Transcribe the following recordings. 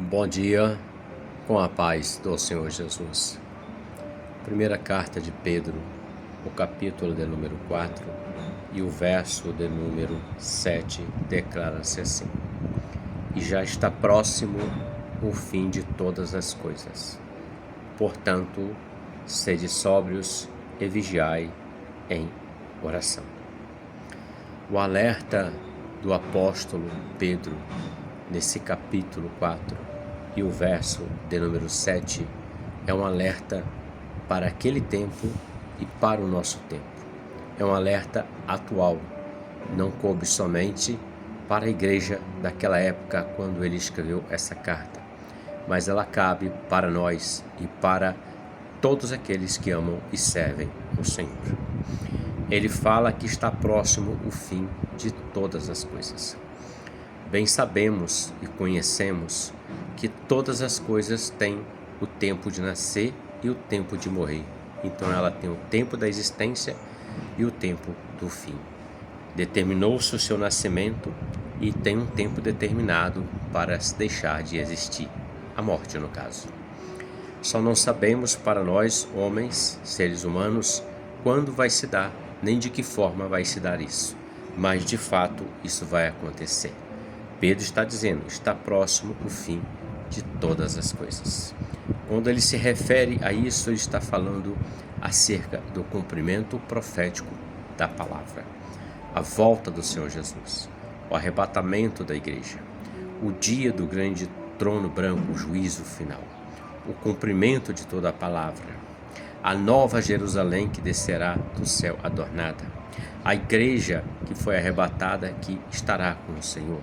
Bom dia, com a paz do Senhor Jesus. Primeira carta de Pedro, o capítulo de número 4 e o verso de número 7 declara-se assim: E já está próximo o fim de todas as coisas. Portanto, sede sóbrios e vigiai em oração. O alerta do apóstolo Pedro nesse capítulo 4 e o verso de número 7 é um alerta para aquele tempo e para o nosso tempo. É um alerta atual, não coube somente para a igreja daquela época quando ele escreveu essa carta, mas ela cabe para nós e para todos aqueles que amam e servem o Senhor. Ele fala que está próximo o fim de todas as coisas. Bem sabemos e conhecemos que todas as coisas têm o tempo de nascer e o tempo de morrer. Então ela tem o tempo da existência e o tempo do fim. Determinou-se o seu nascimento e tem um tempo determinado para deixar de existir, a morte no caso. Só não sabemos para nós, homens, seres humanos, quando vai se dar, nem de que forma vai se dar isso. Mas de fato isso vai acontecer. Pedro está dizendo, está próximo o fim de todas as coisas. Quando ele se refere a isso, ele está falando acerca do cumprimento profético da palavra, a volta do Senhor Jesus, o arrebatamento da igreja, o dia do grande trono branco, o juízo final, o cumprimento de toda a palavra, a nova Jerusalém que descerá do céu adornada, a igreja que foi arrebatada que estará com o Senhor.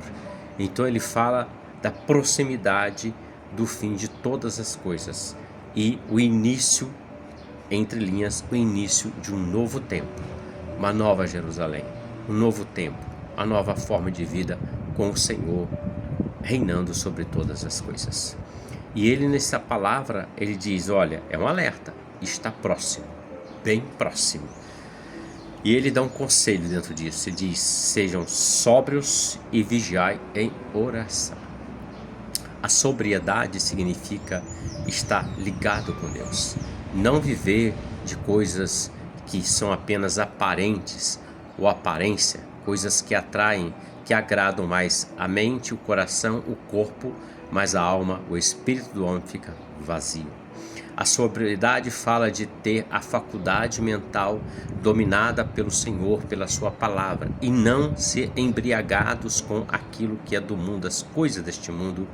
Então ele fala da proximidade do fim de todas as coisas e o início, entre linhas, o início de um novo tempo, uma nova Jerusalém, um novo tempo, a nova forma de vida com o Senhor reinando sobre todas as coisas. E ele nessa palavra, ele diz, olha, é um alerta, está próximo, bem próximo. E ele dá um conselho dentro disso, ele diz, sejam sóbrios e vigiai em oração. A sobriedade significa estar ligado com Deus, não viver de coisas que são apenas aparentes ou aparência, coisas que atraem, que agradam mais a mente, o coração, o corpo, mas a alma, o espírito do homem fica vazio. A sobriedade fala de ter a faculdade mental dominada pelo Senhor, pela sua palavra, e não ser embriagados com aquilo que é do mundo, as coisas deste mundo,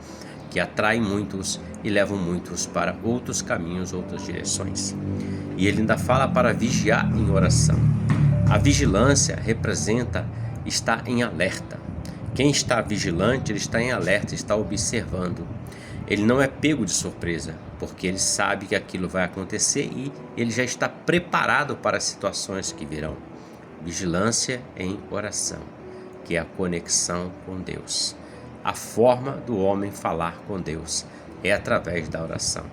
que atraem muitos e levam muitos para outros caminhos, outras direções. E ele ainda fala para vigiar em oração. A vigilância representa estar em alerta. Quem está vigilante, ele está em alerta, está observando. Ele não é pego de surpresa, porque ele sabe que aquilo vai acontecer e ele já está preparado para as situações que virão. Vigilância em oração, que é a conexão com Deus. A forma do homem falar com Deus é através da oração,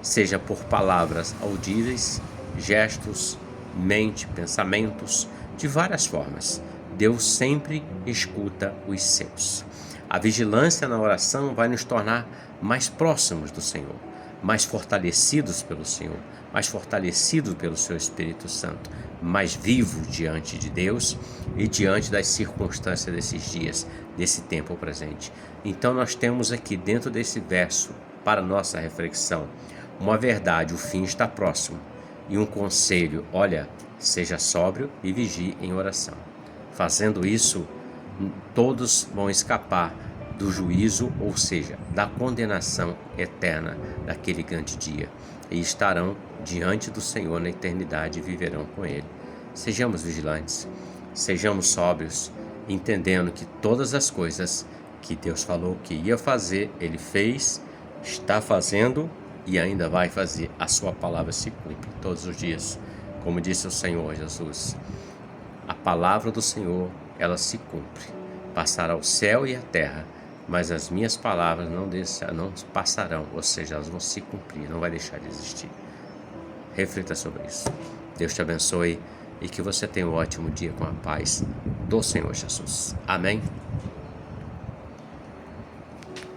seja por palavras audíveis, gestos, mente, pensamentos, de várias formas. Deus sempre escuta os seus. A vigilância na oração vai nos tornar mais próximos do Senhor, mais fortalecidos pelo Senhor, mais fortalecidos pelo seu Espírito Santo, mais vivos diante de Deus e diante das circunstâncias desses dias, desse tempo presente. Então nós temos aqui dentro desse verso, para nossa reflexão, uma verdade, o fim está próximo, e um conselho, olha, seja sóbrio e vigie em oração. Fazendo isso, todos vão escapar do juízo, ou seja, da condenação eterna daquele grande dia, e estarão diante do Senhor na eternidade e viverão com Ele. Sejamos vigilantes, sejamos sóbrios, entendendo que todas as coisas que Deus falou que ia fazer, Ele fez, está fazendo e ainda vai fazer. A sua palavra se cumpre todos os dias, como disse o Senhor Jesus. A palavra do Senhor, ela se cumpre. Passará o céu e a terra, mas as minhas palavras não passarão, ou seja, elas vão se cumprir, não vai deixar de existir. Reflita sobre isso. Deus te abençoe e que você tenha um ótimo dia com a paz do Senhor Jesus. Amém?